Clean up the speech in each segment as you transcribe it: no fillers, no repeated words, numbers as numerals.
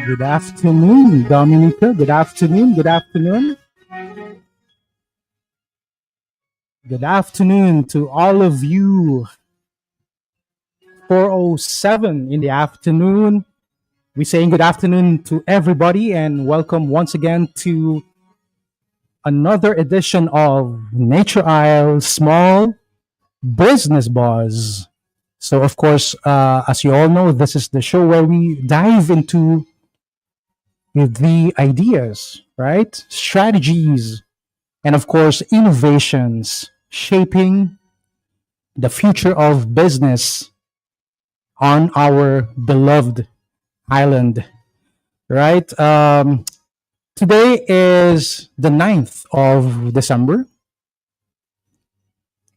Good afternoon, Dominica. Good afternoon. Good afternoon. Good afternoon to all of you. 4:07 in the afternoon. We're saying good afternoon to everybody and welcome once again to another edition of Nature Isle Small Business Buzz. So, of course, as you all know, this is the show where we dive into the ideas, right? Strategies, and of course, innovations shaping the future of business on our beloved island, right? Today is the 9th of December.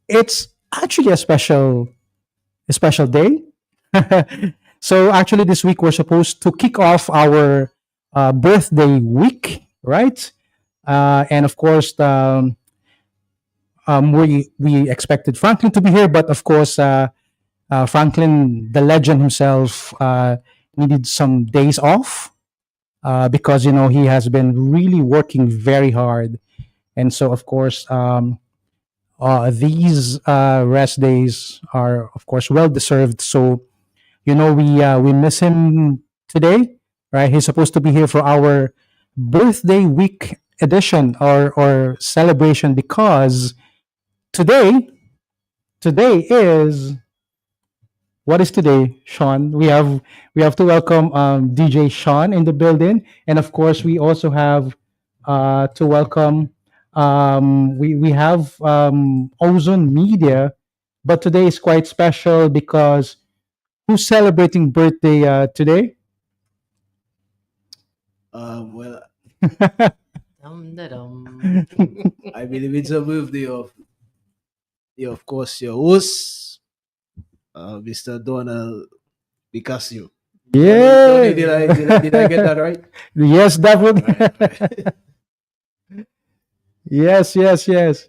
It's actually a special day. So actually, this week we're supposed to kick off our birthday week, right? And of course, we expected Franklin to be here, but of course, Franklin, the legend himself, needed some days off because he has been really working very hard, and so of course, these rest days are of course well deserved. So we miss him today, right? He's supposed to be here for our birthday week edition or celebration because today today is what is today, Sean? We have to welcome DJ Sean in the building, and of course we also have to welcome we have Ozone Media, but today is quite special because who's celebrating birthday today? Well, Dum-da-dum. I believe it's a birthday of course, your host, Mr. Donald Picasso. Yeah. Did I get that right? Yes, definitely. Right. Yes, yes, yes.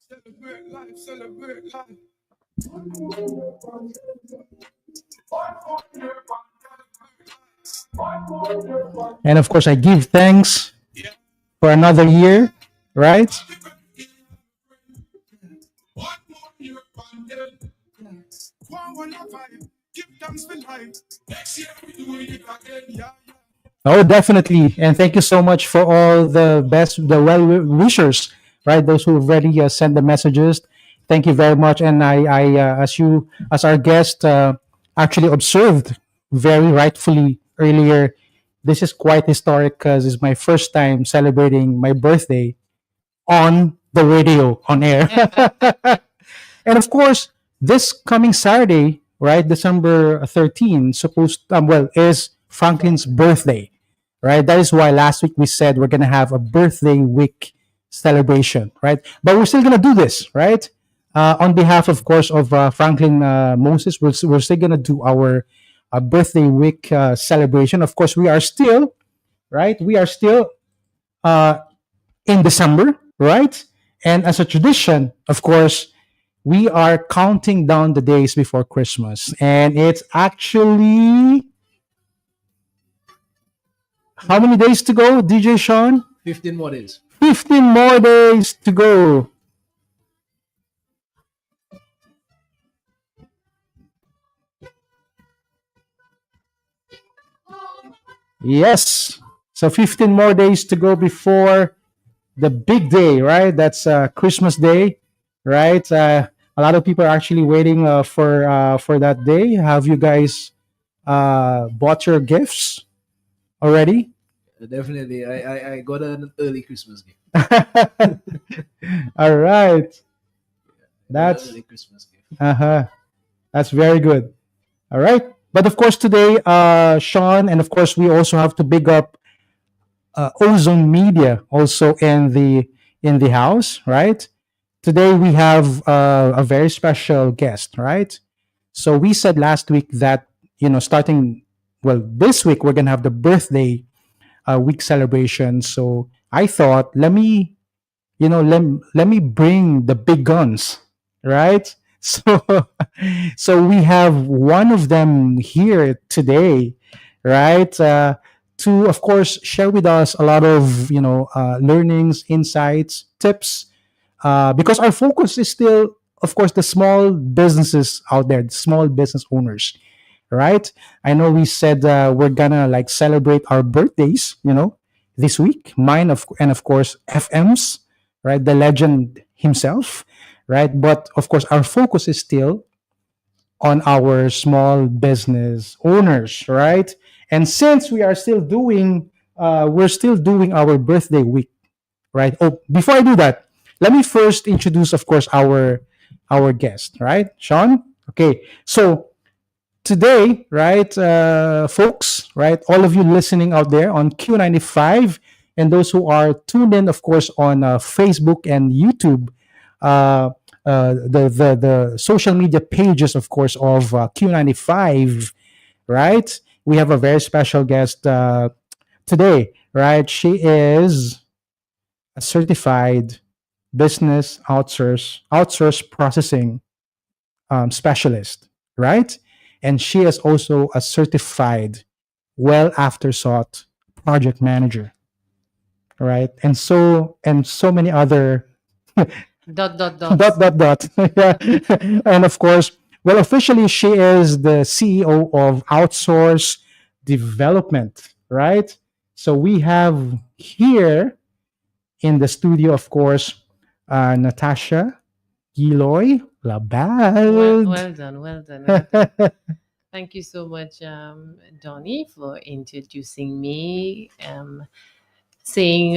Celebrate life, celebrate life. And of course, I give thanks for another year, right? One more year on earth. One vibe. Give thanks for life. Next year we do it again. Yeah, yeah. Oh, definitely. And thank you so much for all the best, the well wishers, right? Those who have already sent the messages. Thank you very much. And as our guest, actually observed very rightfully earlier, this is quite historic because it's my first time celebrating my birthday on the radio, on air. And of course, this coming Saturday, right, December 13, is Franklin's birthday, right? That is why last week we said we're gonna have a birthday week celebration, right? But we're still gonna do this, right? On behalf, of course, of Franklin Moses, we're still gonna do our birthday week celebration. Of course, we are still right. We are still uh, in December, right? And as a tradition, of course, we are counting down the days before Christmas. And it's actually How many days to go, DJ Sean? 15 more days. 15 more days to go. Yes. So 15 more days to go before the big day, right? That's Christmas Day, right? A lot of people are actually waiting for that day. Have you guys bought your gifts already? Definitely. I got an early Christmas gift. All right. I got an That's early Christmas gift. uh-huh. That's very good. All right. But of course today, Sean, and of course we also have to big up Ozone Media also in the house, right? Today we have a very special guest, right? So we said last week that starting this week we're gonna have the birthday week celebration. So I thought let me bring the big guns, right? So so we have one of them here today, right? To of course share with us a lot of learnings, insights, tips, because our focus is still, of course, the small businesses out there, the small business owners, right? I know we said we're gonna like celebrate our birthdays, this week, mine and of course FM's, right? The legend himself, right? But of course, our focus is still on our small business owners, right? And since we're still doing our birthday week, right? Oh, before I do that, let me first introduce, of course, our guest, right, Sean? Okay, so today, right, folks, right, all of you listening out there on Q95, and those who are tuned in, of course, on Facebook and YouTube, uh, the social media pages, of course, of Q95, right? We have a very special guest today, right? She is a certified business outsource processing specialist, right? And she is also a certified well after sought project manager, right? And so many other Dot dot dot dot. dot dot. Yeah. And of course, well, officially she is the CEO of Outsource Development, right? So we have here in the studio, of course, Natasha Giloy Well, Labad. well done, well done, well done. Thank you so much, Donnie, for introducing me. Saying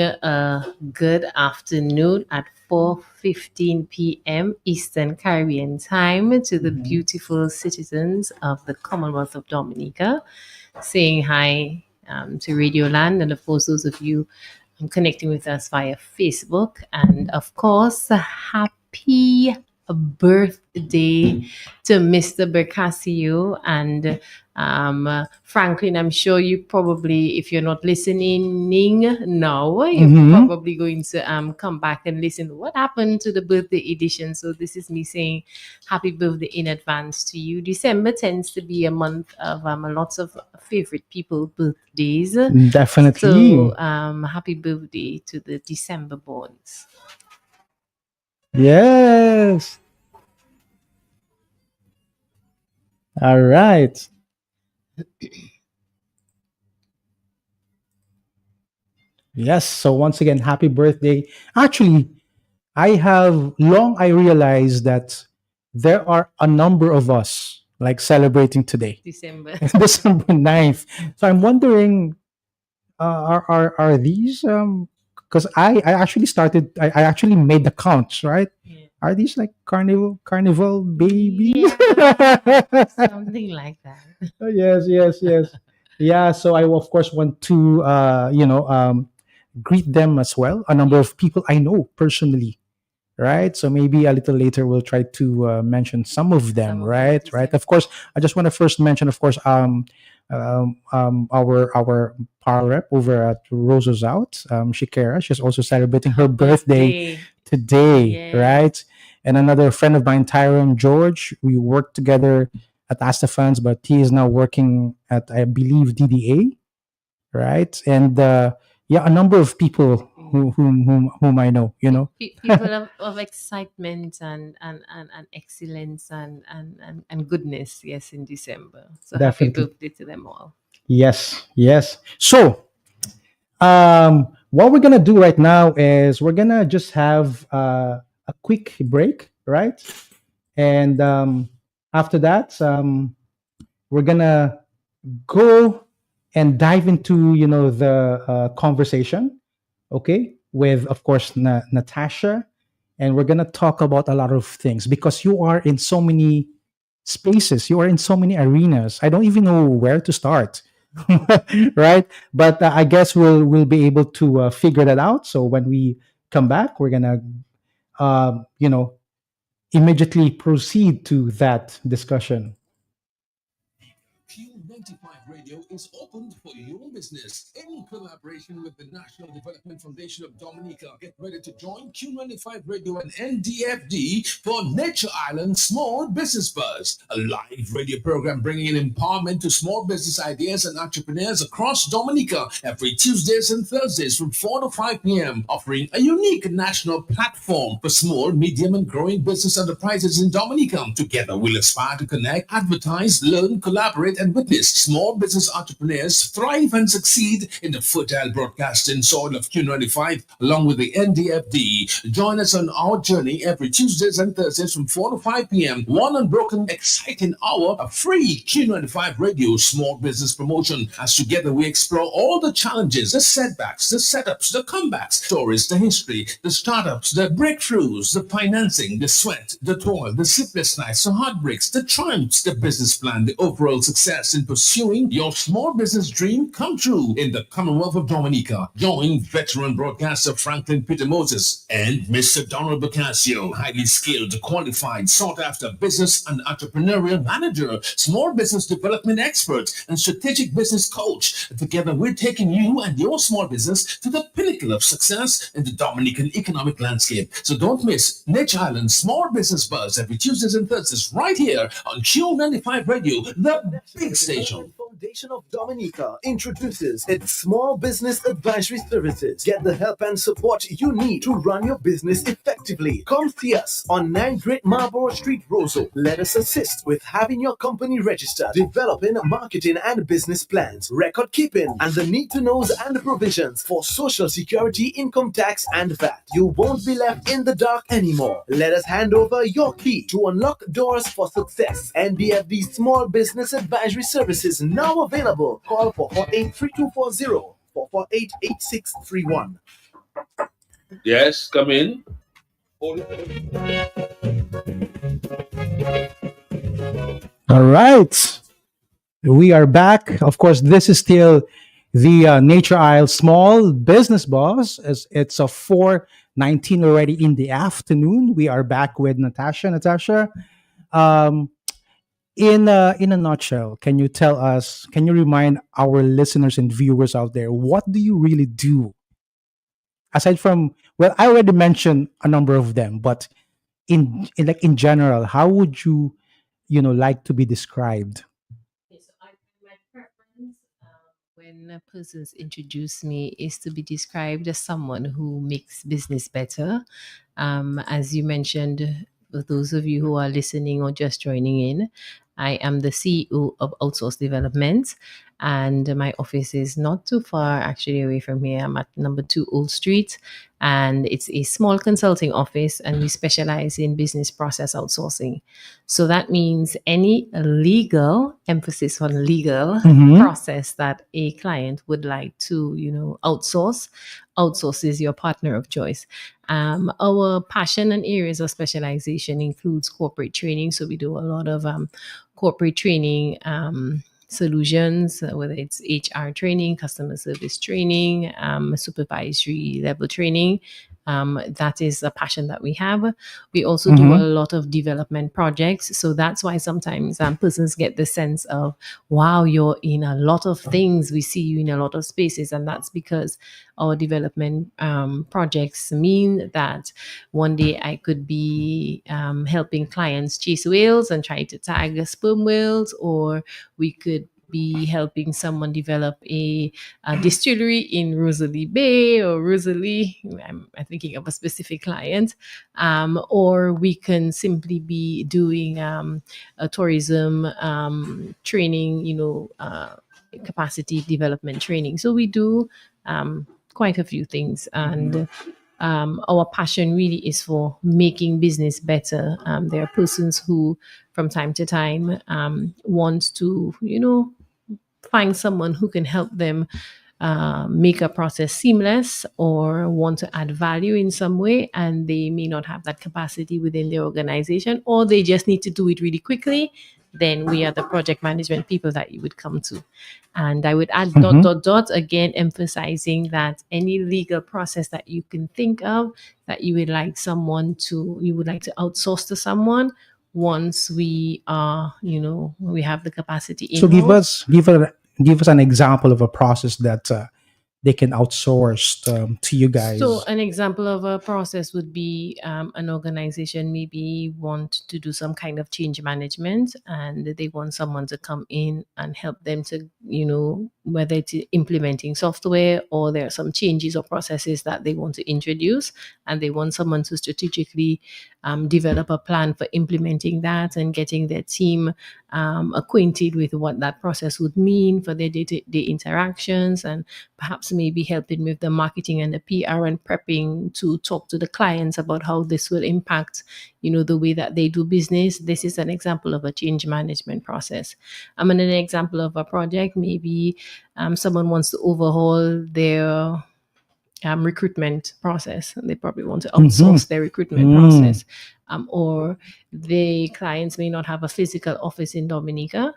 good afternoon at 4:15 p.m. Eastern Caribbean time to the beautiful citizens of the Commonwealth of Dominica. Saying hi to Radio Land, and of course those of you connecting with us via Facebook, and of course happy birthday to Mr. Bercasio and Franklin. I'm sure you probably, if you're not listening now, you're Mhm. probably going to come back and listen. What happened to the birthday edition? So this is me saying happy birthday in advance to you. December tends to be a month of lots of favorite people birthdays. Definitely. So happy birthday to the December borns. Yes. All right. Yes. So once again, happy birthday. Actually, I realized that there are a number of us like celebrating today, December. December 9th. So I'm wondering, are these because I actually I actually made the counts, right? Yeah. Are these like carnival babies? Something like that. Yes, yes, yes. Yeah, so I of course want to greet them as well. A number of people I know personally, right? So maybe a little later we'll try to mention some of them, Some of them right? to Right. say. Of course, I just want to first mention, of course, our power rep over at Rosa's Out, Shikera. She's also celebrating her birthday today, Yes. right? And another friend of mine, Tyrone George. We worked together at Astafans, but he is now working at, I believe, DDA, right? And yeah, a number of people whom I know, you know. People of excitement and excellence and goodness, yes, in December. So happy Definitely. birthday to them all. Yes, yes. So, what we're gonna do right now is we're gonna just have a quick break, right? And after that, we're gonna go and dive into the conversation, okay, with of course Natasha, and we're gonna talk about a lot of things because you are in so many spaces, you are in so many arenas. I don't even know where to start, right? But I guess we'll be able to figure that out. So when we come back, we're gonna uh, you know immediately proceed to that discussion. Q95 Radio is opened for your business in collaboration with the National Development Foundation of Dominica. Get ready to join Q95 Radio and NDFD for Nature Island Small Business Buzz, a live radio program bringing in empowerment to small business ideas and entrepreneurs across Dominica every Tuesdays and Thursdays from 4 to 5 p.m., offering a unique national platform for small, medium, and growing business enterprises in Dominica. Together, we'll aspire to connect, advertise, learn, collaborate, and witness small business entrepreneurs thrive and succeed in the fertile broadcasting soil of Q95 along with the NDFD. Join us on our journey every Tuesdays and Thursdays from 4 to 5 p.m. One unbroken, exciting hour of free Q95 radio small business promotion as together we explore all the challenges, the setbacks, the setups, the comebacks, stories, the history, the startups, the breakthroughs, the financing, the sweat, the toil, the sleepless nights, the heartbreaks, the triumphs, the business plan, the overall success in pursuing your small business dream come true in the Commonwealth of Dominica. Join veteran broadcaster Franklin Peter Moses and Mr. Donald Bocasio, highly skilled, qualified, sought after business and entrepreneurial manager, small business development expert, and strategic business coach. Together, we're taking you and your small business to the pinnacle of success in the Dominican economic landscape. So don't miss Nature Island Small Business Buzz every Tuesdays and Thursdays right here on Q95 Radio, the big station. Foundation of Dominica introduces its Small Business Advisory Services. Get the help and support you need to run your business effectively. Come see us on 9 Great Marlborough Street, Roseau. Let us assist with having your company registered, developing marketing and business plans, record keeping, and the need-to-knows and provisions for Social Security, income tax, and VAT. You won't be left in the dark anymore. Let us hand over your key to unlock doors for success. NDFD Small Business Advisory Services now available. Call for 483240 for 488631. Yes, come in. All right, we are back. Of course, this is still the Nature Isle Small Business Boss. As it's a 4:19 already in the afternoon. We are back with Natasha. Natasha, um, in a nutshell, can you tell us? Can you remind our listeners and viewers out there what do you really do aside from? Well, I already mentioned a number of them, but in general, how would you like to be described? Okay, so my preference when persons introduce me is to be described as someone who makes business better. As you mentioned, for those of you who are listening or just joining in, I am the CEO of Outsource Development, and my office is not too far actually away from here. I'm at number 2 Old Street, and it's a small consulting office, and we specialize in business process outsourcing. So that means any legal, emphasis on legal, Mhm. process that a client would like to, outsource is your partner of choice. Our passion and areas of specialization includes corporate training. So we do a lot of corporate training solutions, whether it's HR training, customer service training, supervisory level training. That is a passion that we have. We also do a Mhm. lot of development projects. So that's why sometimes persons get the sense of, wow, you're in a lot of things. We see you in a lot of spaces. And that's because our development projects mean that one day I could be helping clients chase whales and try to tag sperm whales, or we could be helping someone develop a distillery in Rosalie Bay or Rosalie. I'm thinking of a specific client. Or we can simply be doing a tourism training, capacity development training. So we do quite a few things. And our passion really is for making business better. There are persons who, from time to time, want to, find someone who can help them make a process seamless or want to add value in some way, and they may not have that capacity within their organization, or they just need to do it really quickly. Then we are the project management people that you would come to. And I would add dot, dot, dot, again, emphasizing that any legal process that you can think of that you would like to outsource to someone, once we are, we have the capacity in. So give us an example of a process that they can outsource to you guys. So an example of a process would be an organization maybe want to do some kind of change management, and they want someone to come in and help them to, whether it's implementing software or there are some changes or processes that they want to introduce, and they want someone to strategically develop a plan for implementing that and getting their team acquainted with what that process would mean for their day-to-day interactions, and perhaps maybe helping with the marketing and the PR and prepping to talk to the clients about how this will impact, the way that they do business. This is an example of a change management process. And an example of a project, maybe someone wants to overhaul their recruitment process. They probably want to outsource their recruitment process. Or the clients may not have a physical office in Dominica,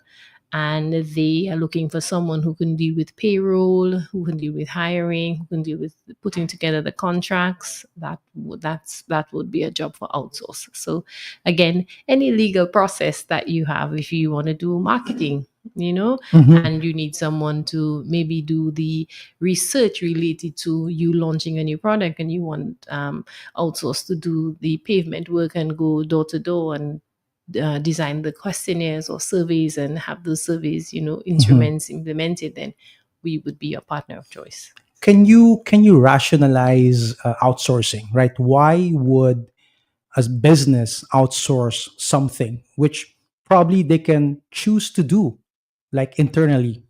and they are looking for someone who can deal with payroll, who can deal with hiring, who can deal with putting together the contracts. That would be a job for outsource. So again, any legal process that you have, if you want to do marketing, and you need someone to maybe do the research related to you launching a new product, and you want outsource to do the pavement work and go door to door and design the questionnaires or surveys and have those surveys, instruments implemented, then we would be a partner of choice. Can you rationalize outsourcing, right? Why would a business outsource something which probably they can choose to do, like internally?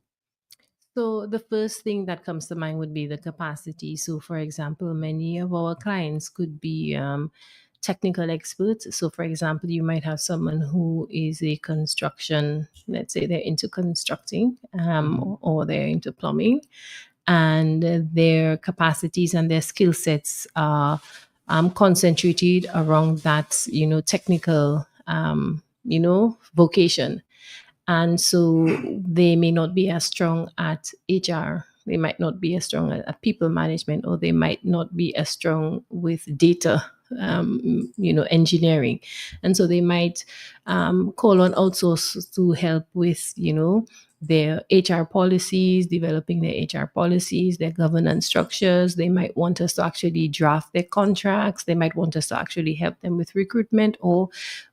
So the first thing that comes to mind would be the capacity. So, for example, many of our clients could be technical experts. So, for example, you might have someone who is a construction, let's say they're into constructing, or they're into plumbing, and their capacities and their skill sets are concentrated around that, technical, vocation. And so they may not be as strong at HR. They might not be as strong at people management, or they might not be as strong with data, engineering. And so they might call on outsource to help with, their HR policies, developing their HR policies, their governance structures. They might want us to actually draft their contracts. They might want us to actually help them with recruitment, or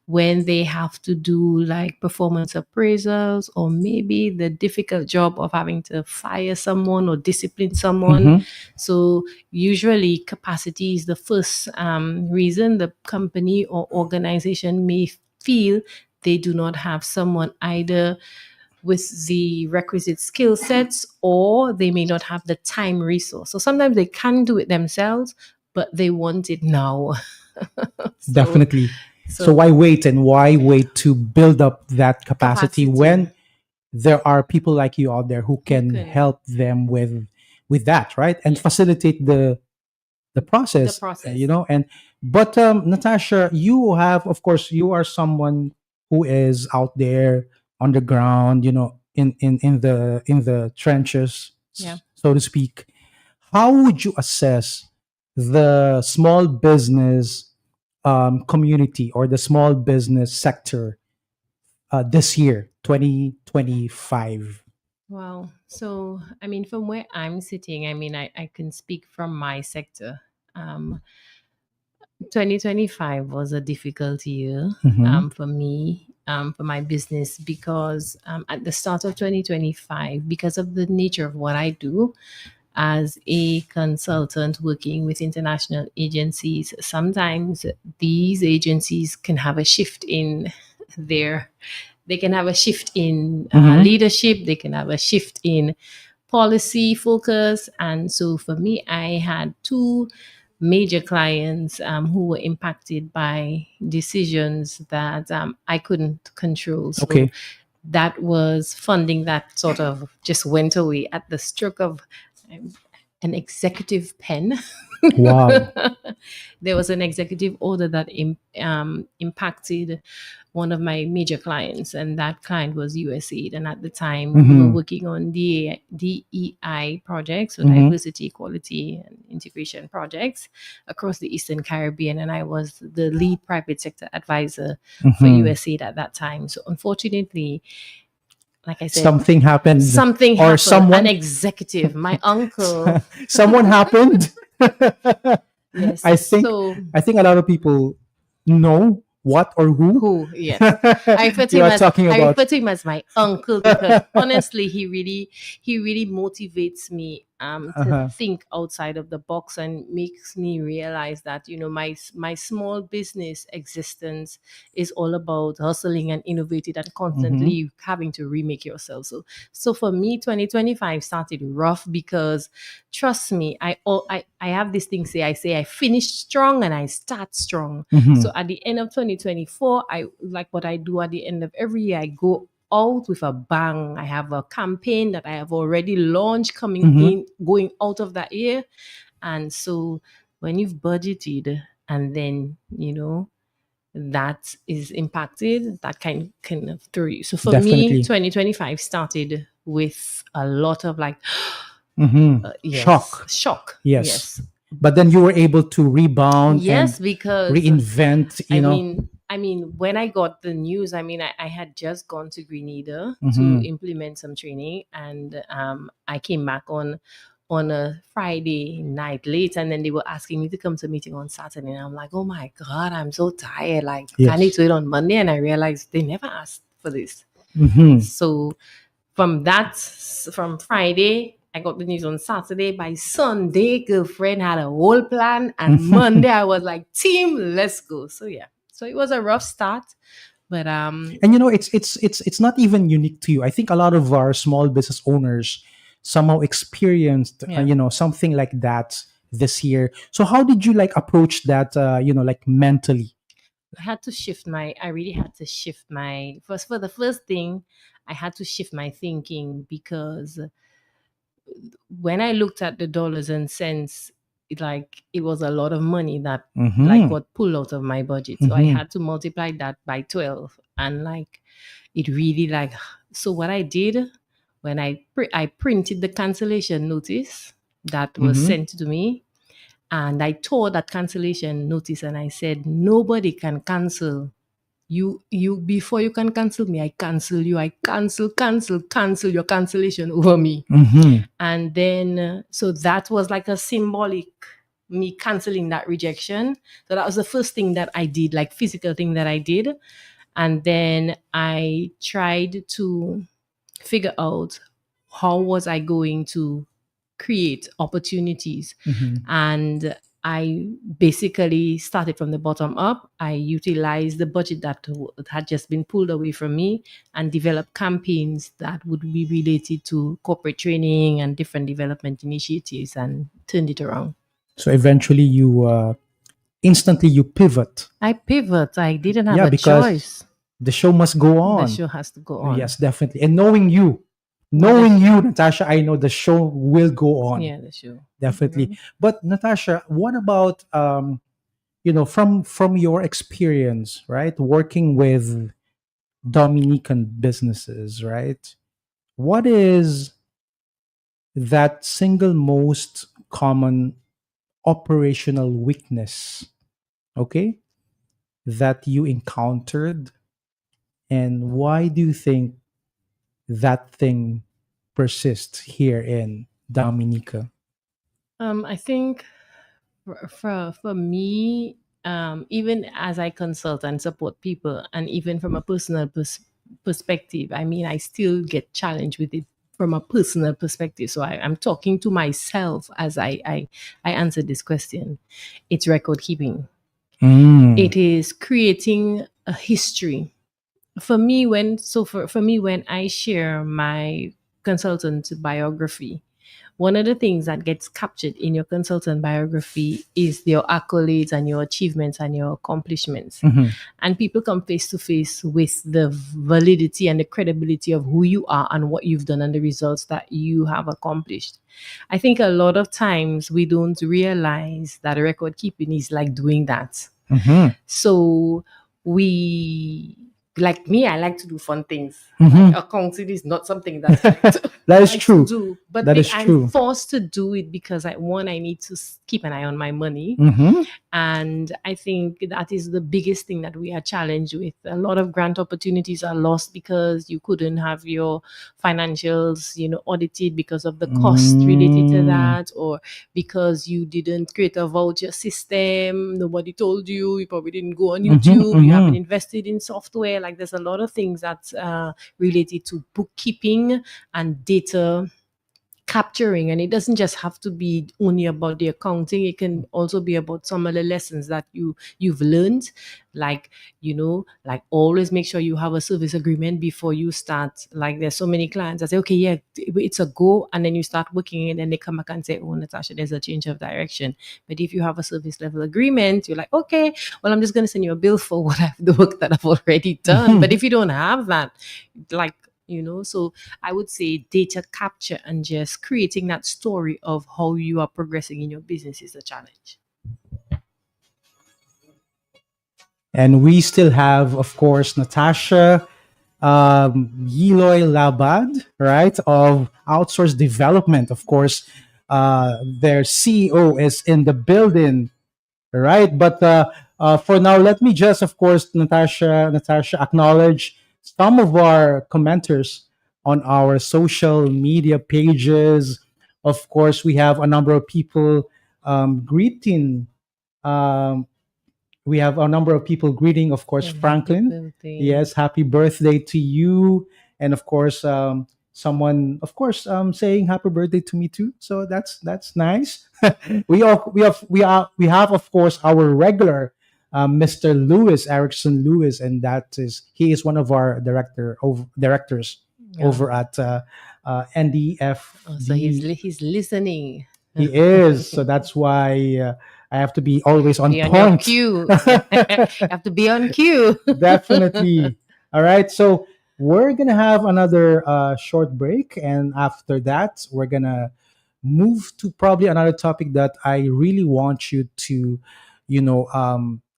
when they have to do like performance appraisals, or maybe the difficult job of having to fire someone or discipline someone. So usually capacity is the first reason the company or organization may feel they do not have someone either with the requisite skill sets, or they may not have the time resource. So sometimes they can do it themselves, but they want it now. Definitely. So why wait, and why wait to build up that capacity when there are people like you out there who can help them with that, right? And facilitate the process, and but Natasha, you have, of course, you are someone who is out there on the ground, in the trenches, so to speak. How would you assess the small business community or the small business sector this year, 2025? Wow. So, I mean, from where I'm sitting, I mean, I can speak from my sector. 2025 was a difficult year for me. for my business because at the start of 2025, because of the nature of what I do as a consultant working with international agencies, sometimes these agencies can have a shift in their they can have a shift in leadership, they can have a shift in policy focus. And so for me, I had two major clients who were impacted by decisions that I couldn't control. So Okay. that was funding that sort of just went away at the stroke of an executive pen. Wow. There was an executive order that impacted one of my major clients, and that client was USAID. And at the time, we were working on DEI projects, so diversity, equality, and integration projects across the Eastern Caribbean. And I was the lead private sector advisor for USAID at that time. So unfortunately, like I said, Something happened. something Or happened. someone, An executive, my uncle. someone happened. Yes. I think so. I think a lot of people know what or who. Who? Yes. I refer to You him are as talking I about. refer to him as my uncle because honestly, he really motivates me to think outside of the box and makes me realize that my small business existence is all about hustling and innovating and constantly having to remake yourself. So for me, 2025 started rough because trust me, I have this thing I say I finish strong and I start strong. So at the end of 2024, I like what I do at the end of every year. I go out with a bang. I have a campaign that I have already launched going out of that year. And so when you've budgeted and then, that is impacted, that kind of through you. So for Definitely. me, 2025 started with a lot of like, Shock. Shock. Yes. But then you were able to rebound Yes, and because reinvent, I mean, when I got the news, I had just gone to Grenada to implement some training, and I came back on a Friday night late, and then they were asking me to come to a meeting on Saturday, and I'm like, oh my God, I'm so tired. Like, I need to do it on Monday, and I realized they never asked for this. So from Friday, I got the news on Saturday. By Sunday, girlfriend had a whole plan. And Monday, I was like, team, let's go. So yeah. So it was a rough start. But and it's not even unique to you. I think a lot of our small business owners somehow experienced something like that this year. So how did you like approach that like mentally? I really had to shift my first for the first thing, I had to shift my thinking because when I looked at the dollars and cents, it was a lot of money that like got pulled out of my budget. So I had to multiply that by 12, and like it really like. So what I did when I printed the cancellation notice that was sent to me, and I tore that cancellation notice, and I said nobody can cancel you before you can cancel me. I cancel you. I cancel your cancellation over me. And then so that was like a symbolic me canceling that rejection. So that was the first thing that I did, like physical thing that I did. And then I tried to figure out how was I going to create opportunities. And I basically started from the bottom up. I utilized the budget that had just been pulled away from me and developed campaigns that would be related to corporate training and different development initiatives and turned it around. So eventually you instantly you pivot. I pivot. I didn't have Yeah, a because choice. the show must go on. The show has to go on. Yes, definitely. And knowing you, Natasha, I know the show will go on. Yeah, the show. Definitely. But Natasha, what about from your experience, right? Working with Dominican businesses, right? What is that single most common operational weakness, okay, that you encountered, and why do you think that thing persists here in Dominica? I think for me, even as I consult and support people, and even from a personal perspective, I mean, I still get challenged with it from a personal perspective. So I'm talking to myself as I answer this question. It's record keeping. It is creating a history. For me, for me, when I share my consultant biography, one of the things that gets captured in your consultant biography is your accolades and your achievements and your accomplishments. And people come face to face with the validity and the credibility of who you are and what you've done and the results that you have accomplished. I think a lot of times we don't realize that record keeping is like doing that. So we, like me, I like to do fun things. Like accounting is not something that That is like true. to do, but That is I'm true. forced to do it because I need to keep an eye on my money. And I think that is the biggest thing that we are challenged with. A lot of grant opportunities are lost because you couldn't have your financials, audited because of the cost related to that, or because you didn't create a voucher system. Nobody told you. You probably didn't go on YouTube. You haven't invested in software. Like there's a lot of things that's related to bookkeeping and data capturing, and it doesn't just have to be only about the accounting. It can also be about some of the lessons that you've learned, like like always make sure you have a service agreement before you start. Like there's so many clients that say, okay, yeah, it's a go, and then you start working and then they come back and say, oh, Natasha, there's a change of direction. But if you have a service level agreement, you're like, okay, well, I'm just going to send you a bill for the work that I've already done. But if you don't have that, like, so I would say data capture and just creating that story of how you are progressing in your business is a challenge. And we still have, of course, Natasha Yiloy Labad, right, of Outsource Development. Of course, their CEO is in the building, right? But for now, let me just, of course, Natasha, acknowledge some of our commenters on our social media pages. Of course, we have a number of people greeting. Um, we have a number of people greeting, of course, And happy Franklin. birthday. Yes, happy birthday to you. And of course, someone, of course, saying happy birthday to me too. So that's nice. We have of course our regular Mr. Lewis Erickson Lewis, and he is one of our directors Yeah. over at NDFD. Oh, so he's listening. He is. So that's why I have to be always on Be on your point. cue. You have to be on cue. Definitely. All right. So we're going to have another short break. And after that, we're going to move to probably another topic that I really want you to,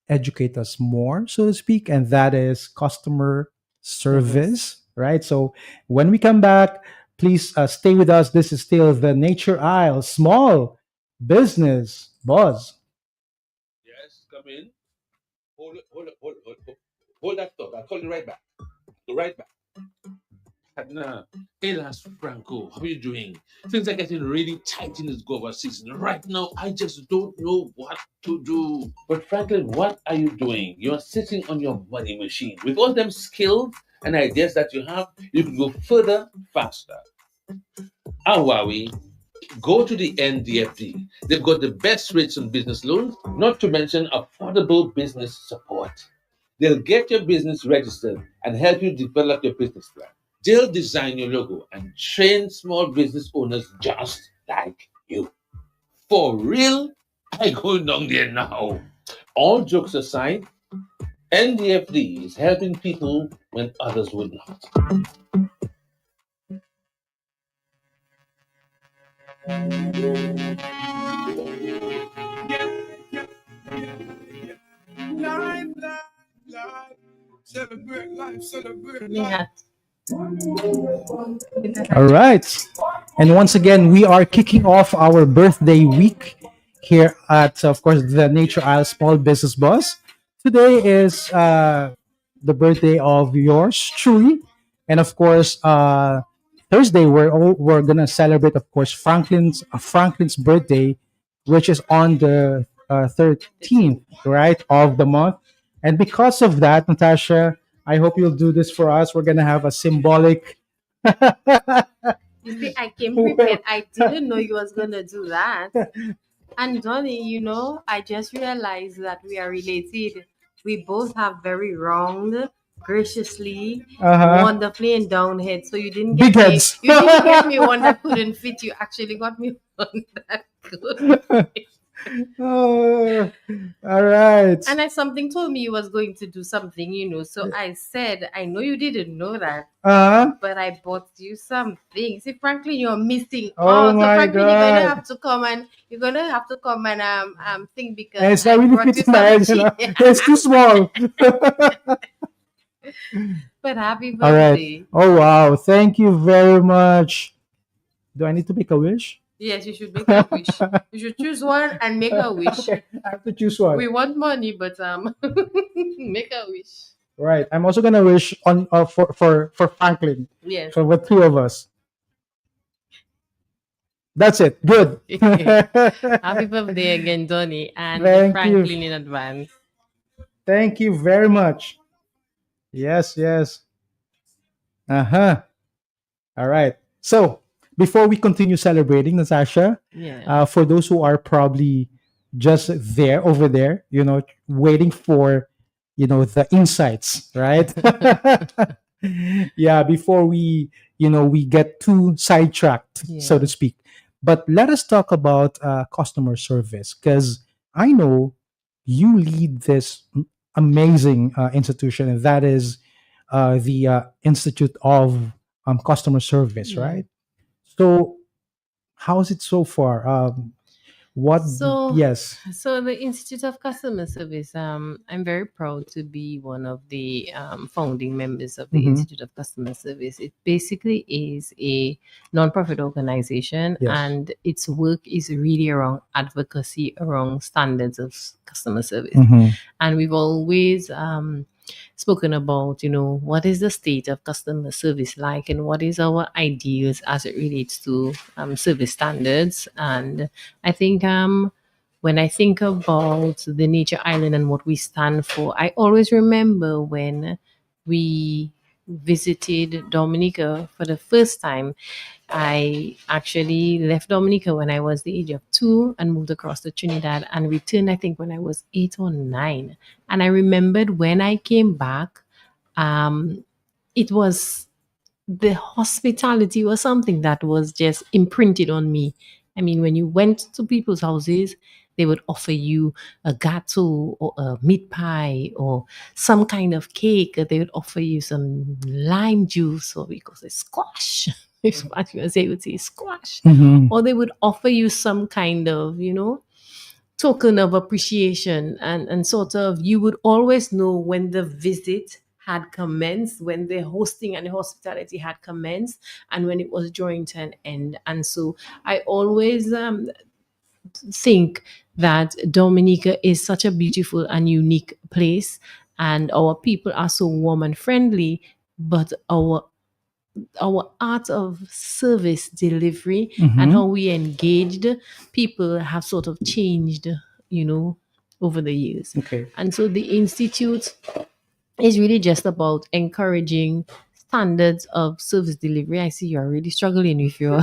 educate us more, so to speak. And that is customer service. Right. So when we come back, please stay with us. This is still the Nature Isle Small Business Buzz. Yes, come in. Hold that thought. I'll call you right back. Go right back. Adna, Elas Franco, how are you doing? Things are getting really tight in this Guava season. Right now, I just don't know what to do. But Franklin, what are you doing? You're sitting on your money machine. With all them skills and ideas that you have, you can go further, faster. Huawei, go to the NDFD. They've got the best rates on business loans, not to mention affordable business support. They'll get your business registered and help you develop your business plan. They'll design your logo and train small business owners just like you. For real? I go down there now. All jokes aside, NDFD is helping people when others would not. Celebrate life, celebrate We life. had All right. And once again, we are kicking off our birthday week here at, of course, the Nature Isle Small Business Bus. Today is the birthday of yours truly. And of course, Thursday, we're going to celebrate, of course, Franklin's birthday, which is on the 13th, right, of the month. And because of that, Natasha, I hope you'll do this for us. We're gonna have a symbolic. You see, I came prepared. I didn't know you was gonna do that. And Donnie, I just realized that we are related. We both have very round, graciously, Uh-huh. wonderfully endowed heads. So you didn't Big get me. heads. You didn't get me one that couldn't fit. You actually got me one that could. Oh, all right. And something told me you was going to do something. So I said, I know you didn't know that, Uh, but I bought you something. See, Franklin, you're missing oh out. So my Franklin, you're gonna God. have to come and think And because it's not I really brought you fitting my head, something. It's too small. But happy All right. birthday. Oh, wow. Thank you very much. Do I need to make a wish? Yes, you should make a wish. You should choose one and make a wish. Okay, I have to choose one. We want money, but make a wish. Right. I'm also gonna wish on for Franklin, Yes. for the two of us. That's it. Good. Happy birthday again, Donnie, and Thank Franklin you. in advance. Thank you very much. Yes, yes. Uh-huh. All right. So before we continue celebrating, Natasha, Yeah. for those who are probably just there, over there, waiting for, the insights, right? Yeah, before we get too sidetracked, so Yeah. to speak. But let us talk about customer service, because I know you lead this amazing institution, and that is the Institute of Customer Service, Yeah. right? So, how's it so far? What? So, Yes. so the Institute of Customer Service, I'm very proud to be one of the founding members of the Hmm. Institute of Customer Service. It basically is a nonprofit organization, Yes. and its work is really around advocacy around standards of customer service. Hmm. And we've always spoken about what is the state of customer service like, and what is our ideals as it relates to service standards. And I think when I think about the Nature Island and what we stand for, I always remember when we visited Dominica for the first time. I actually left Dominica when I was the age of 2 and moved across to Trinidad and returned, I think, when I was 8 or 9. And I remembered when I came back, um, it was the hospitality was something that was just imprinted on me. I mean, when you went to people's houses, they would offer you a gâteau or a meat pie or some kind of cake. They would offer you some lime juice, or we call it squash. If Spanish, they would say squash. Hmm. Or they would offer you some kind of, token of appreciation, and sort of you would always know when the visit had commenced, when the hosting and the hospitality had commenced, and when it was drawing to an end. And so I always think that Dominica is such a beautiful and unique place, and our people are so warm and friendly, but our art of service delivery and Hmm. how we engaged people have sort of changed, over the years. Okay. And so the institute is really just about encouraging standards of service delivery. I see you're really struggling with your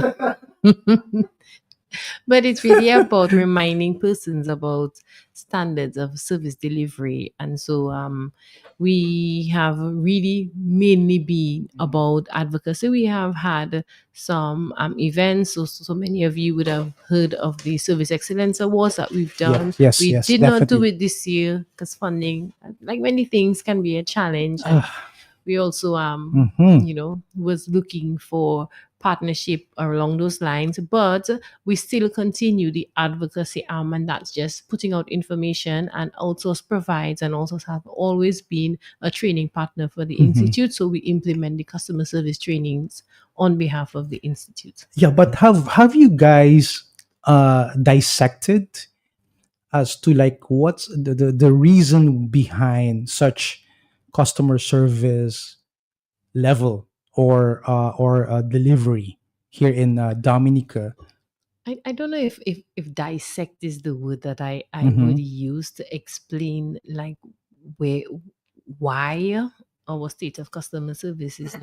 but it's really about reminding persons about standards of service delivery. And so we have really mainly been about advocacy. We have had some events. So many of you would have heard of the Service Excellence Awards that we've done. Yes. We Yes. did not do Definitely. it this year because funding, like many things, can be a challenge. And Ah. we also Mhm. was looking for partnership along those lines, but we still continue the advocacy arm, and that's just putting out information. And Outsource provides and also have always been a training partner for the Mhm. institute, so we implement the customer service trainings on behalf of the institute. Yeah, but have you guys dissected as to like what's the reason behind such customer service level or delivery here in Dominica? I don't know if dissect is the word that I would Mhm. use to explain like where why our state of customer service is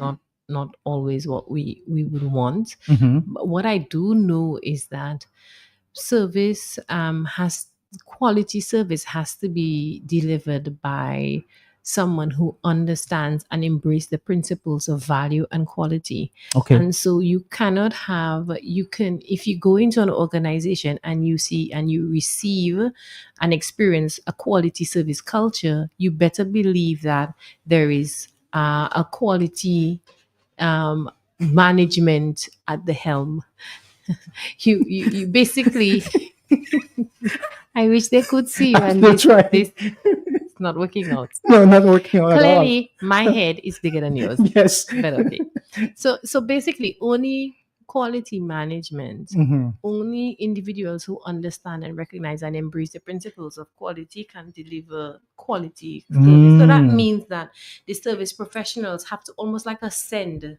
not always what we would want. Mhm. But what I do know is that service has quality service has to be delivered by someone who understands and embrace the principles of value and quality. Okay. And so you cannot have you can if you go into an organization and you see and you receive and experience a quality service culture, you better believe that there is a quality management at the helm. You basically I wish they could see you and That's right. this it's not working out. No, not working out at all. Clearly my head is bigger than yours. Yes. But okay. So basically only quality management, Mhm. only individuals who understand and recognize and embrace the principles of quality can deliver quality service. So that Mm. means that the service professionals have to almost like ascend.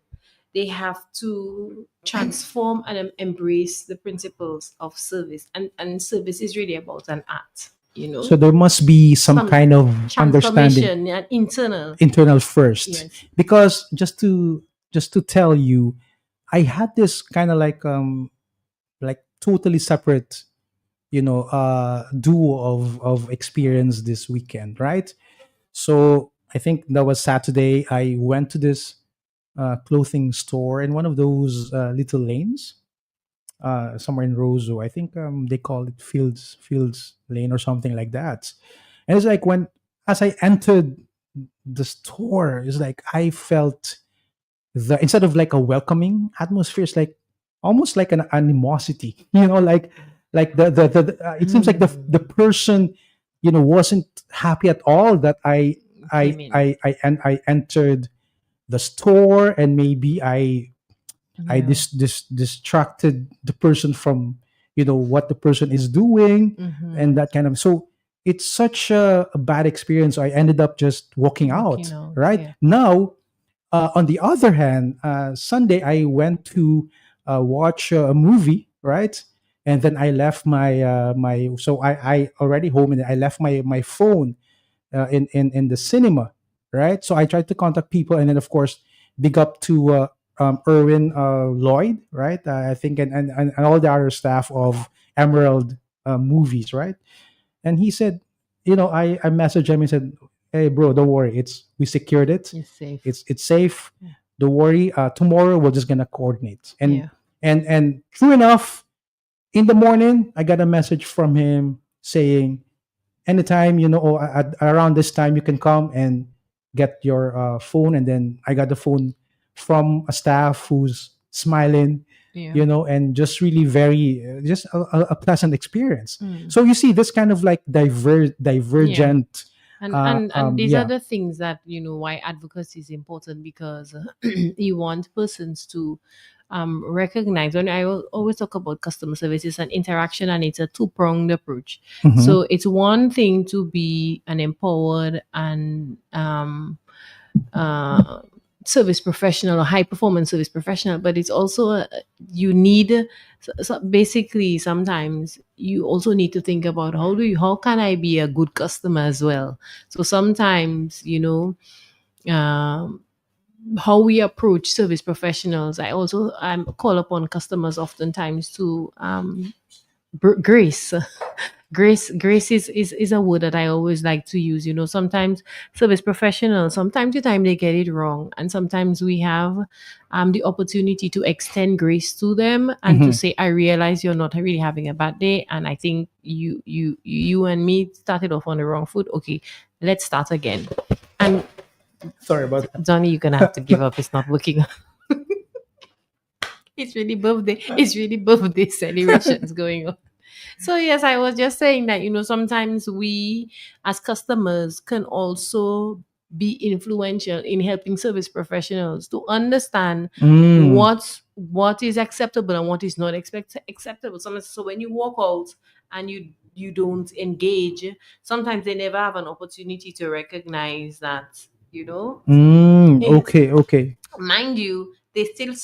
They have to transform and embrace the principles of service. And service is really about an art, you know, So there must be some some kind of understanding transformation and internal. internal first, Yes. because just to tell you, I had this kind of like totally separate, duo of experience this weekend, right? So I think that was Saturday. I went to this clothing store in one of those little lanes somewhere in Roseau. I think they call it Fields Lane or something like that. And it's like when as I entered the store, it's like I felt the instead of like a welcoming atmosphere, it's like almost like an animosity. Like it seems like the person wasn't happy at all that Came in. I entered the store, and maybe I Yeah. distracted the person from what the person is doing, and Mm-hmm. that kind of. So it's such a bad experience. I ended up just walking Walking out. out. Right Yeah. now, on the other hand, Sunday I went to watch a movie. Right, and then I left my. So I already home, and I left my phone in the cinema, right? So I tried to contact people, and then of course, big up to Erwin Lloyd, right? I think, and all the other staff of Emerald Movies, right? And he said, I messaged him and said, "Hey, bro, don't worry, we secured it, It's safe. it's safe. Yeah. Don't worry. Tomorrow we're just gonna coordinate." And Yeah. and true enough, in the morning I got a message from him saying anytime or around this time you can come and get your phone. And then I got the phone from a staff who's smiling, Yeah. and just really very just a pleasant experience. Mm. So you see this kind of like Yeah. divergent And these are yeah. the things that why advocacy is important, because you want persons to recognize. When I will always talk about customer service, it's an interaction and it's a two-pronged approach. Mhm. So it's one thing to be an empowered and uh, service professional or high performance service professional, but it's also you need so basically sometimes you also need to think about how can I be a good customer as well. So sometimes um, how we approach service professionals, I'm call upon customers oftentimes to grace. Grace is a word that I always like to use. Sometimes service professionals, sometimes the time they get it wrong, and sometimes we have the opportunity to extend grace to them and to Mhm. say, I realize you're not really having a bad day, and I think you and me started off on the wrong foot. Okay, let's start again. And Sorry about that. Johnny, you're gonna have to give up. It's not working. It's really birthday celebrations going on. So yes, I was just saying that sometimes we as customers can also be influential in helping service professionals to understand Mm. what is acceptable and what is not acceptable. So when you walk out and you don't engage, sometimes they never have an opportunity to recognize that. Mm. Yes. Okay. Okay. Mind you, they still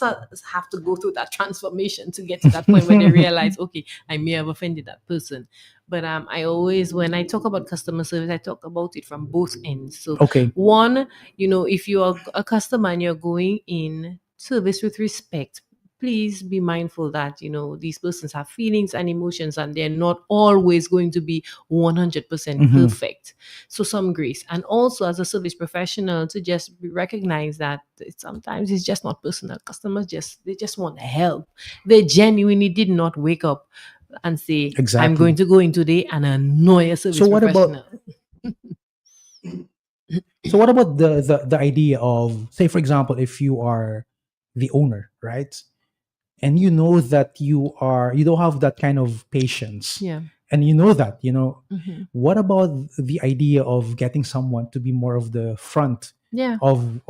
have to go through that transformation to get to that point where they realize, okay, I may have offended that person. But I always, when I talk about customer service, I talk about it from both ends. So Okay. one, if you are a customer and you're going in service with respect, please be mindful that these persons have feelings and emotions, and they're not always going to be 100% Mhm. perfect. So some grace, and also as a service professional, to just recognize that sometimes it's just not personal. Customers they just want help. They genuinely did not wake up and say, I'm Exactly. going to go in today and annoy a service So what about professional. the idea of, say for example, if you are the owner, right? And you know that you don't have that kind of patience, Yeah. and you know that, Mhm. what about the idea of getting someone to be more of the front Yeah. of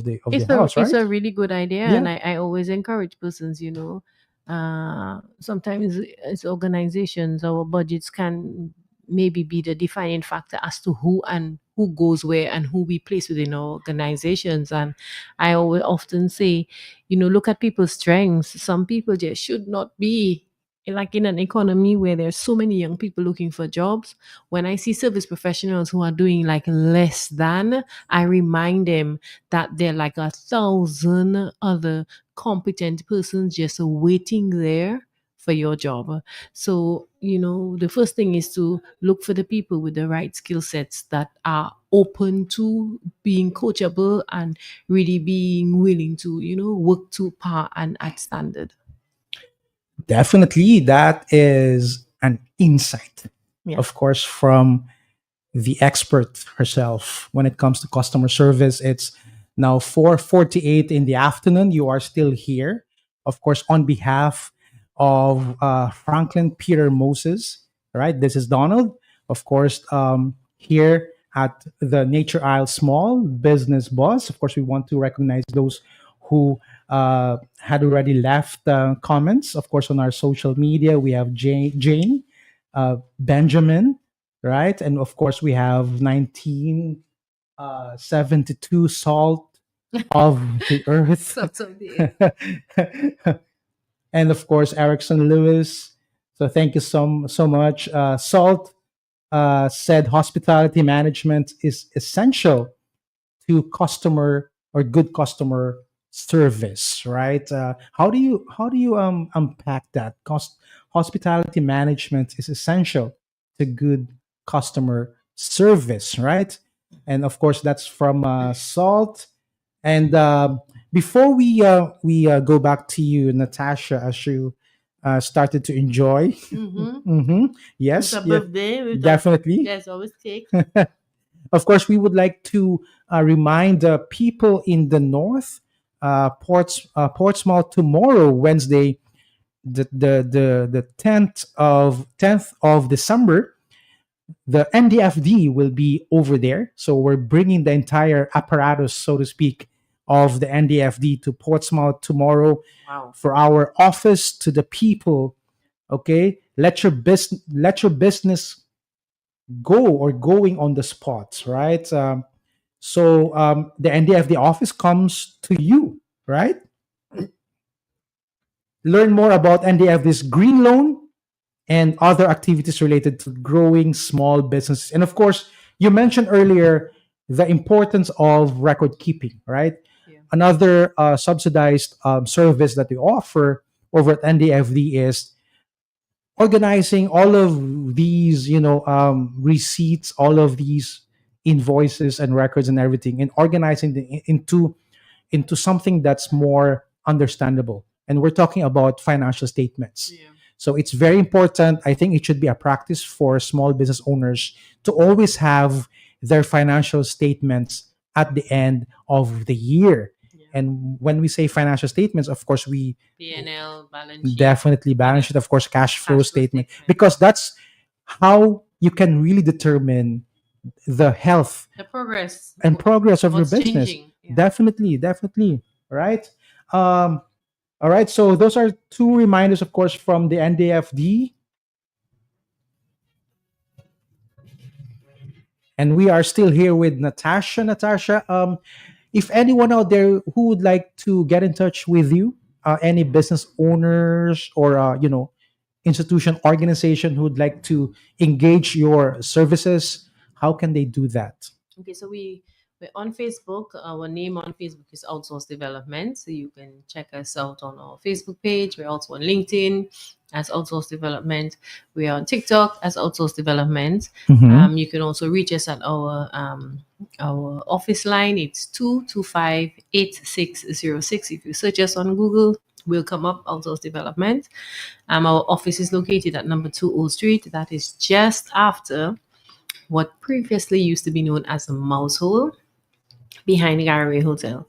the It's a house, it's right? a really good idea, Yeah. and I always encourage persons. Sometimes as organizations, our budgets can maybe be the defining factor as to who goes where and who we place within our organizations. And I always often say, look at people's strengths. Some people just should not be like in an economy where there's so many young people looking for jobs. When I see service professionals who are doing like less than, I remind them that there are like 1,000 other competent persons just waiting there for your job. So, the first thing is to look for the people with the right skill sets that are open to being coachable and really being willing to, work to par and at standard. Definitely, that is an insight, Yeah. of course, from the expert herself when it comes to customer service. It's now 4:48 in the afternoon. You are still here, of course, on behalf of Franklin Peter Moses. Right, this is Donald, of course, here at the Nature Isle Small Business Boss. Of course, we want to recognize those who had already left comments. Of course, on our social media, we have Jane, Benjamin, right? And of course, we have 1972 Salt of the Earth. Sorts of the And of course, Erickson Lewis. So thank you so much. Salt said hospitality management is essential to customer or good customer service, right? How do you unpack that? Cost Hospitality management is essential to good customer service, right? And of course, that's from Salt. And before we go back to you, Natasha, as you started to enjoy, hmm It's yes, a yeah, birthday. definitely. There's always cake. Of course, we would like to remind people in the north, Portsmouth tomorrow, Wednesday, the 10th of December, the NDFD will be over there. So we're bringing the entire apparatus, so to speak, of the NDFD to Portsmouth tomorrow Wow. for our office to the people. Okay, let your business go, or going on the spots, right? So the NDFD office comes to you, right? Learn more about NDFD's green loan and other activities related to growing small businesses. And of course, you mentioned earlier the importance of record keeping, right? Yeah. Another subsidized service that we offer over at NDFD is organizing all of these, receipts, all of these invoices and records and everything, and organizing into something that's more understandable. And we're talking about financial statements. Yeah. So it's very important. I think it should be a practice for small business owners to always have their financial statements at the end of the year. Yeah. And when we say financial statements, of course, we P&L, balance sheet, definitely balance sheet, of course, cash flow cash flow statement, statement. because that's how you can really determine the health The progress, and progress of your what's business. changing. Yeah. Definitely. Right. All right. So those are two reminders, of course, from the NDFD. And we are still here with Natasha. Natasha, if anyone out there who would like to get in touch with you, any business owners or institution organization who would like to engage your services, how can they do that? Okay, so we're on Facebook. Our name on Facebook is Outsource Development. So you can check us out on our Facebook page. We're also on LinkedIn as Outsource Development. We are on TikTok as Outsource Development. Mhm. You can also reach us at our office line. It's 225-8606. If you search us on Google, we'll come up, Outsource Development. Our office is located at number 2 Old Street. That is just after what previously used to be known as the Mouse Hole, behind the Gallery Hotel.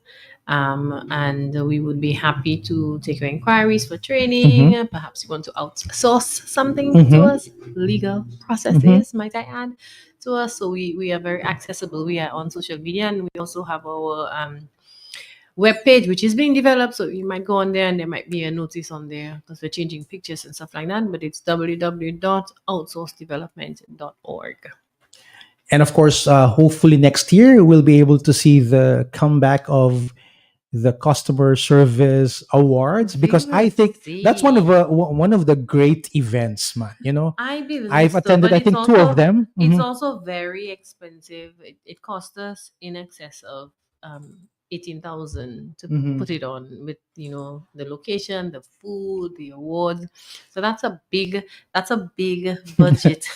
And we would be happy to take your inquiries for training. Perhaps you want to outsource something to us, legal processes, might I add, to us. So we are very accessible. We are on social media, and we also have our web page, which is being developed. So you might go on there, and there might be a notice on there because we're changing pictures and stuff like that. But it's www.outsourcedevelopment.org. And of course, hopefully next year we'll be able to see the comeback of the customer service awards, because I think that's one of the great events, man. I believe I've so, attended, but I it's think, two also of them. it's Mhm. also very expensive. It cost us in excess of 18,000 to Mhm. put it on, with the location, the food, the awards. So that's a big budget.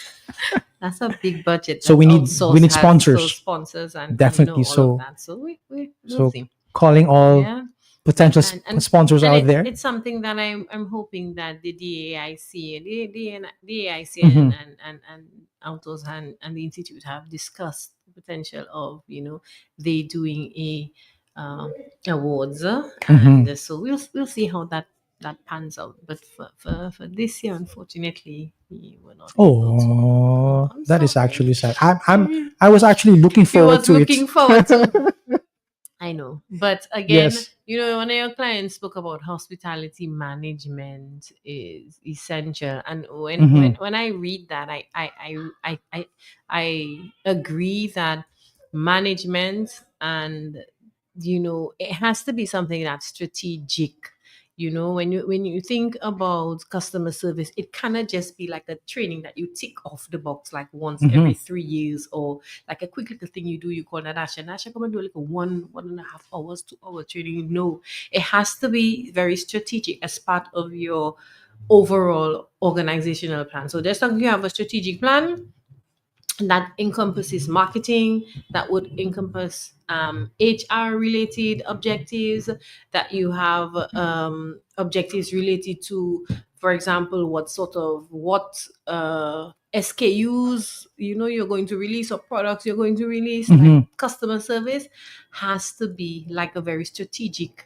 That's a big budget So that we need outsource has. So sponsors, sponsors and definitely. all of So that. So we'll so see. calling all Yeah. potential And sponsors out there. it's something that I'm hoping that the DAIC and DAIC Mhm. and Autos and the Institute have discussed the potential of they doing a awards, and so we'll see how that pans out. But for this year, unfortunately, we were not able to. Oh, I'm that is sorry. actually sad. I was actually looking He forward was to it. looking forward to. I know. But again, Yes. one of your clients spoke about hospitality management is essential. And when I read that, I agree that management, and it has to be something that's strategic. When you think about customer service, it cannot just be like a training that you tick off the box like once every 3 years, or like a quick little thing you do. You call Natasha. Natasha, come and do like a 1.5 hours, 2 hour training. No, it has to be very strategic as part of your overall organizational plan. So just like you have a strategic plan that encompasses marketing, that would encompass HR related objectives, that you have objectives related to, for example, what SKUs you're going to release, or products you're going to release. Like customer service has to be like a very strategic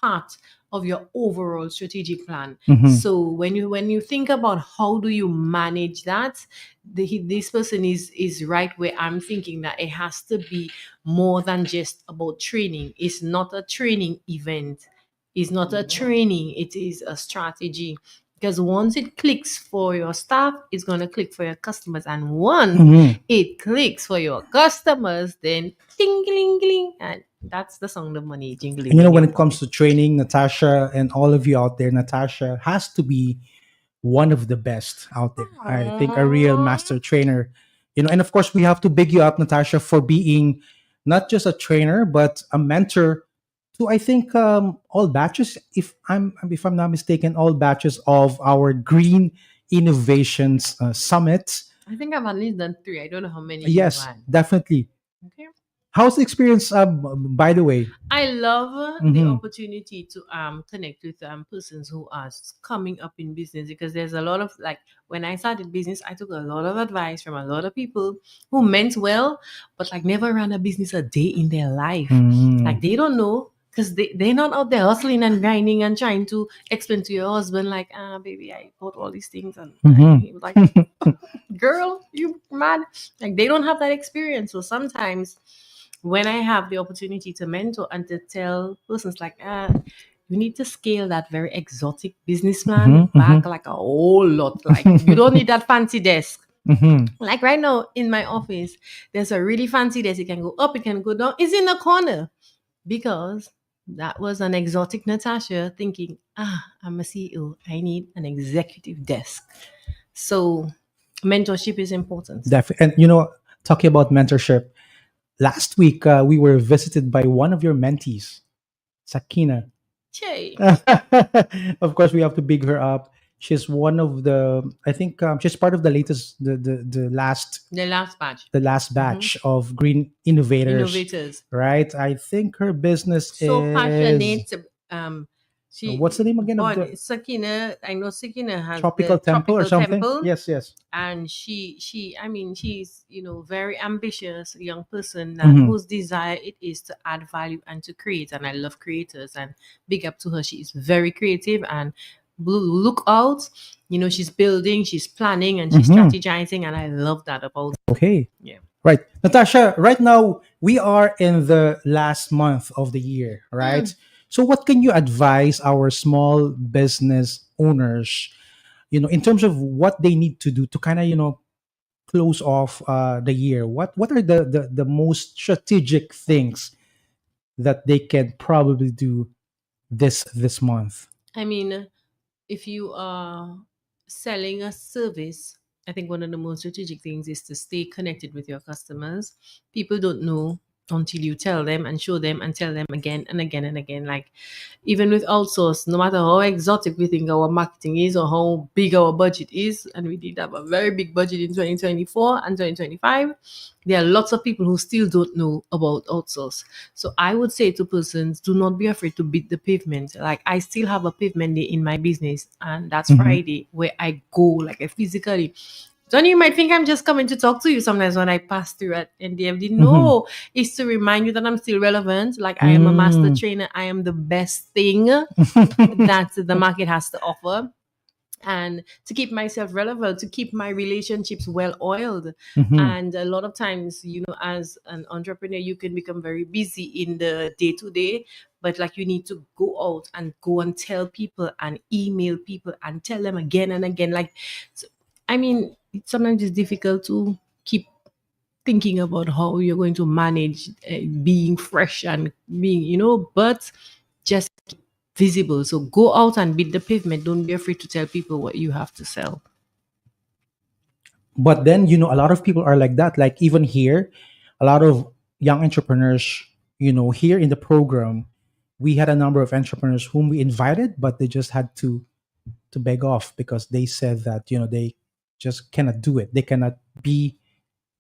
part of your overall strategic plan. So when you think about how do you manage that, this person is right where I'm thinking that it has to be more than just about training. It's not a training event. It's not a training. It is a strategy. Because once it clicks for your staff, it's going to click for your customers. And once it clicks for your customers, then ding, ding, ding, and that's the sound of money jingling. And in when your it comes to training, Natasha and all of you out there, Natasha has to be one of the best out there. I think a real master trainer. And of course we have to big you up, Natasha, for being not just a trainer but a mentor to, I think, all batches, if I'm not mistaken, all batches of our Green Innovations Summit. I think I've at least done 3. I don't know how many you've Yes, had. definitely. Okay. How's the experience, by the way? I love the opportunity to connect with persons who are coming up in business, because there's a lot of, like, when I started business, I took a lot of advice from a lot of people who meant well, but like never ran a business a day in their life. Like they don't know, because they're not out there hustling and grinding and trying to explain to your husband like, baby, I bought all these things, and he was like, girl, you mad? Like they don't have that experience. So sometimes when I have the opportunity to mentor and to tell persons like, you need to scale that very exotic businessman back like a whole lot. Like you don't need that fancy desk. Like right now in my office, there's a really fancy desk. It can go up, it can go down. It's in the corner. because that was an exotic Natasha thinking, I'm a CEO. I need an executive desk. So mentorship is important. And talking about mentorship, last week we were visited by one of your mentees, Sakina. Che. Of course, we have to big her up. She's one of the, I think she's part of the latest, The last batch. the last batch of Green Innovators, Innovators. right? I think her business So is, passionate. what's the name again of Born the Sakina. I know Sakina has Tropical the Temple or tropical something? temple. Yes, yes. And she's very ambitious young person that Mhm. whose desire it is to add value and to create, and I love creators, and big up to her. She is very creative, and look out, she's building, she's planning, and she's Mhm. strategizing, and I love that about Okay. yeah. Right. Natasha, right now we are in the last month of the year, right? So what can you advise our small business owners, in terms of what they need to do to kind of, close off the year? What are the most strategic things that they can probably do this month? I mean, if you are selling a service, I think one of the most strategic things is to stay connected with your customers. People don't know until you tell them and show them and tell them again and again and again. Like, even with outsource, no matter how exotic we think our marketing is or how big our budget is, and we did have a very big budget in 2024 and 2025, there are lots of people who still don't know about outsource. So I would say to persons, do not be afraid to beat the pavement. Like, I still have a pavement day in my business, and that's Mhm. Friday, where I go like I physically. Johnny, you might think I'm just coming to talk to you sometimes when I pass through at NDFD. No, it's to remind you that I'm still relevant. Like, I am a master trainer. I am the best thing that the market has to offer. And to keep myself relevant, to keep my relationships well oiled. Mhm. And a lot of times, as an entrepreneur, you can become very busy in the day to day, but like, you need to go out and go and tell people and email people and tell them again and again. Like, sometimes it's difficult to keep thinking about how you're going to manage being fresh and being, but just visible. So go out and beat the pavement. Don't be afraid to tell people what you have to sell. But then, a lot of people are like that. Like, even here, a lot of young entrepreneurs, here in the program, we had a number of entrepreneurs whom we invited, but they just had to beg off because they said that, they just cannot do it. They cannot be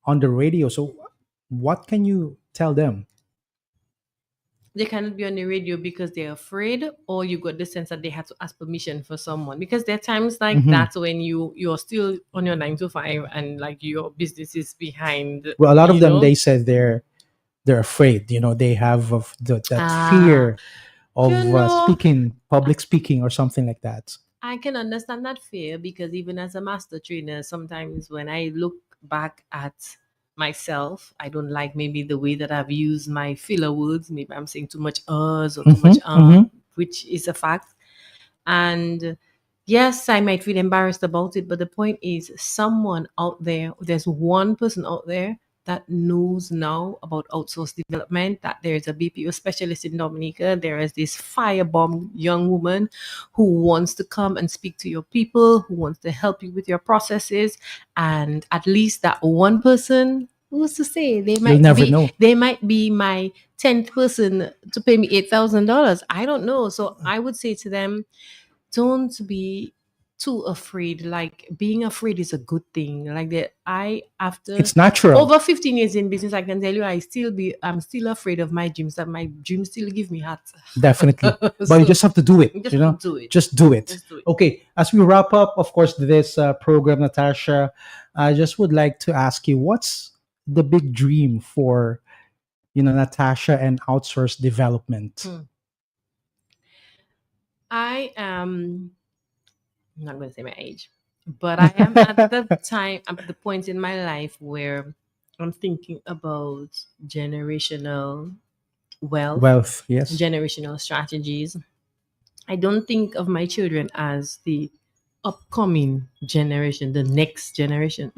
on the radio. So what can you tell them? They cannot be on the radio because they're afraid, or you got the sense that they had to ask permission for someone. Because there are times like Mhm. that when you're still on your 9 to 5 and like your business is behind. Well, a lot of them, they said they're afraid. They have that fear of You know, public speaking or something like that. I can understand that fear, because even as a master trainer, sometimes when I look back at myself, I don't like maybe the way that I've used my filler words. Maybe I'm saying too much us or too much Mhm. which is a fact. And yes, I might feel embarrassed about it, but the point is, there's one person out there that knows now about outsourced development, that there's a BPO specialist in Dominica. There is this firebomb young woman who wants to come and speak to your people, who wants to help you with your processes. And at least that one person, who's to say, You'll never know. they might be my 10th person to pay me $8,000. I don't know. So I would say to them, don't be too afraid. Like, being afraid is a good thing. Like, that, after It's natural. over 15 years in business, I can tell you, I'm still afraid of my dreams, that my dreams still give me heart. Definitely. But you So, just have to do it. you just have to do it. Just do it. Just do it. Okay. As we wrap up, of course, this program, Natasha, I just would like to ask you, what's the big dream for, Natasha and outsource development? I am, I'm not going to say my age, but I am at the point in my life where I'm thinking about generational wealth, Wealth, yes. generational strategies. I don't think of my children as the upcoming generation, the next generation.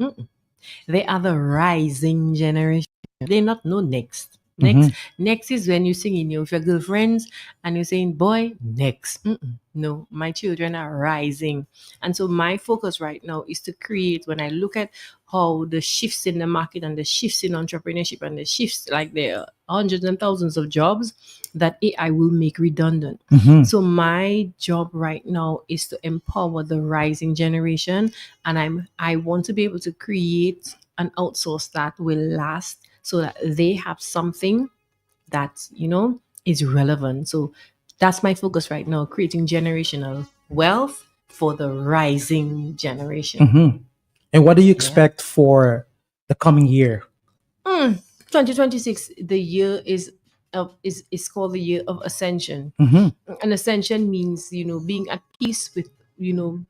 They are the rising generation. They're not no next. Next, next is when you're singing with your girlfriends and you're saying, boy, next. No, my children are rising. And so my focus right now is to create, when I look at how the shifts in the market and the shifts in entrepreneurship and the shifts, like there are hundreds and thousands of jobs that AI will make redundant. So my job right now is to empower the rising generation, and I want to be able to create an outsource that will last so that they have something that is relevant. So that's my focus right now, creating generational wealth for the rising generation. And what do you expect for the coming year? 2026, the year is called the year of ascension. And ascension means being at peace with,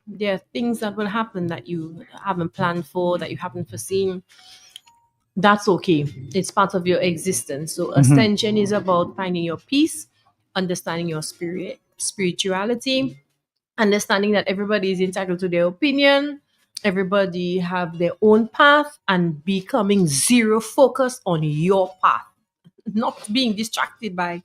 there are things that will happen that you haven't planned for, that you haven't foreseen. That's okay. It's part of your existence. So ascension is about finding your peace, understanding your spirituality, understanding that everybody is entitled to their opinion, everybody have their own path, and becoming zero focused on your path, not being distracted by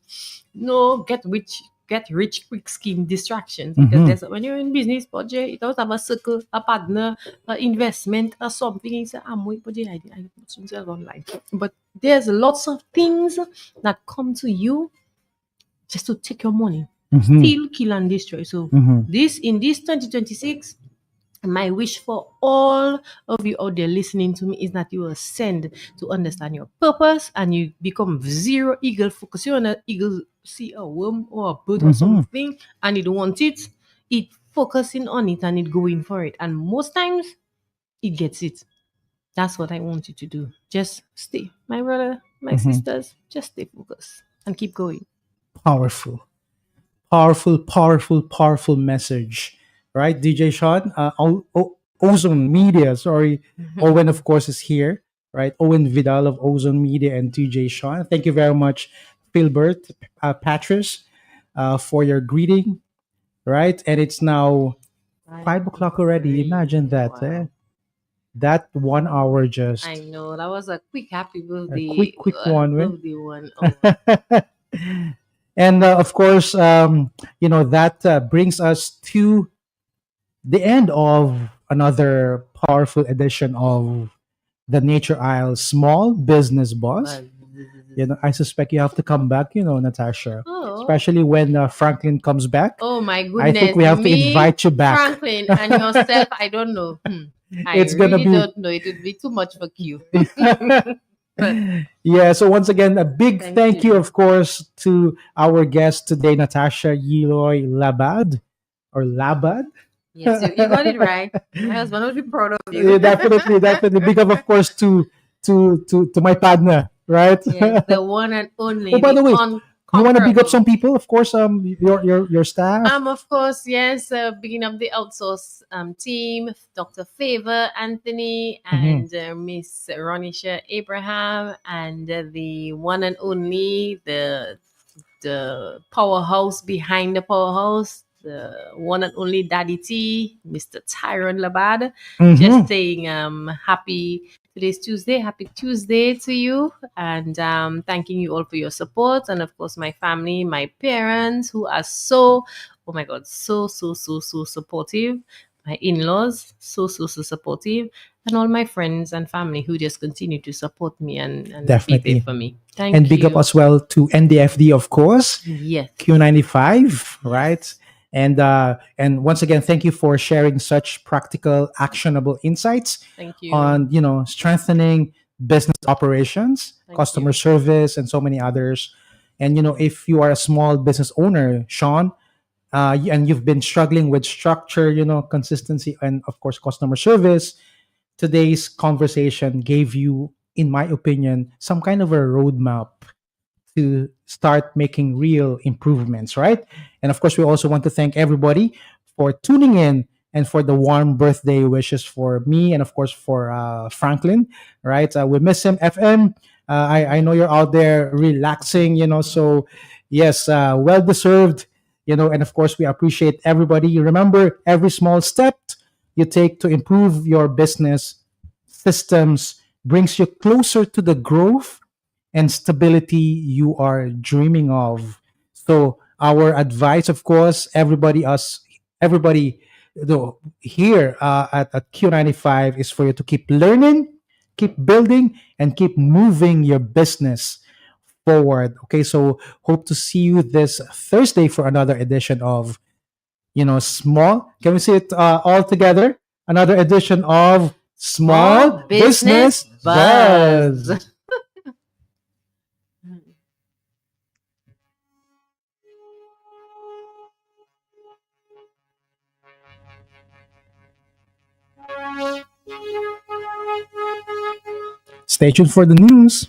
no get rich quick scheme distractions, because there's when you're in business budget, it always have a circle, a partner, an investment or something. You say, I'm waiting budget, I put some sales online. But there's lots of things that come to you just to take your money, steal, kill, and destroy. So this 2026, my wish for all of you out there listening to me is that you ascend to understand your purpose and you become zero eagle focus. You're an eagle, see a worm or a bird or something, and you don't want it focusing on it and it going for it. And most times it gets it. That's what I want you to do. Just stay. My brother, my sisters, just stay focused and keep going. Powerful, powerful message, right, DJ Sean? Ozone Media, sorry, Owen, of course, is here, right? Owen Vidal of Ozone Media and DJ Sean. Thank you very much, Philbert, Patrice, for your greeting, right? And it's now 5 o'clock already. Imagine that, Wow. that 1 hour just I know that was a quick happy birthday. quick one, eh? Birthday one. Oh, And of course, that brings us to the end of another powerful edition of the Nature Isle Small Business Boss. I suspect you have to come back, Natasha, Oh. especially when Franklin comes back. Oh my goodness. I think we have to invite you back. Franklin and yourself, I don't know. I It's gonna really be- don't know. It would be too much for you. Yeah, so once again, a big Thank thank you, you. of course, to our guest today, Natasha Yiloy Labad, or Labad. Yes, you got it right. My husband would be proud of Yeah, you. definitely. Big up, of course, to my partner, right? Yes, the one and only. Oh, by the way, you want to big up uncomparable. some people, of course. Your staff. Of course, yes. Beginning of the outsource team, Dr. Favor Anthony and Miss Ronisha Abraham, and the one and only the powerhouse behind the powerhouse, the one and only Daddy T, Mr. Tyron Labad. Just saying happy, today's Tuesday, happy Tuesday to you, and thanking you all for your support, and of course my family, my parents who are so, oh my god, so supportive, my in-laws, so supportive, and all my friends and family who just continue to support me and be Definitely. there for me. Thank And you. big up as well to NDFD, of course. Yes. Q95, right? And once again, thank you for sharing such practical, actionable insights Thank you. on strengthening business operations, Thank customer you. service, and so many others. And if you are a small business owner, Sean, and you've been struggling with structure, consistency, and of course customer service, today's conversation gave you, in my opinion, some kind of a roadmap to start making real improvements, right? And of course, we also want to thank everybody for tuning in and for the warm birthday wishes for me and of course for Franklin, right? We miss him, FM. I know you're out there relaxing, so yes, well deserved, and of course, we appreciate everybody. Remember, every small step you take to improve your business systems brings you closer to the growth and stability you are dreaming of. So our advice, of course, everybody here at Q95 is for you to keep learning, keep building, and keep moving your business forward. Okay, so hope to see you this Thursday for another edition of, small. Can we see it all together? Another edition of Small Small business Business buzz. Buzz. Stay tuned for the news.